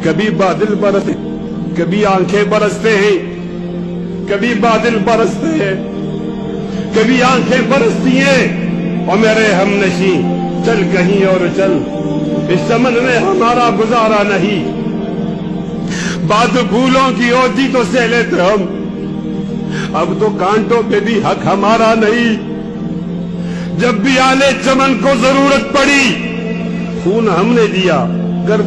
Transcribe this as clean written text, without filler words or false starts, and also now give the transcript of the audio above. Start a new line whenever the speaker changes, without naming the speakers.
कभी बादल बरसते, कभी आंखें बरसते हैं, कभी बादल बरसते हैं, कभी आंखें बरसती हैं। और मेरे हमनशी चल कहीं और चल, इस चमन में हमारा गुजारा नहीं। बात फूलों की होती तो सह लेते हम, अब तो कांटों पे भी हक हमारा नहीं। जब भी आले चमन को जरूरत पड़ी, खून हमने दिया,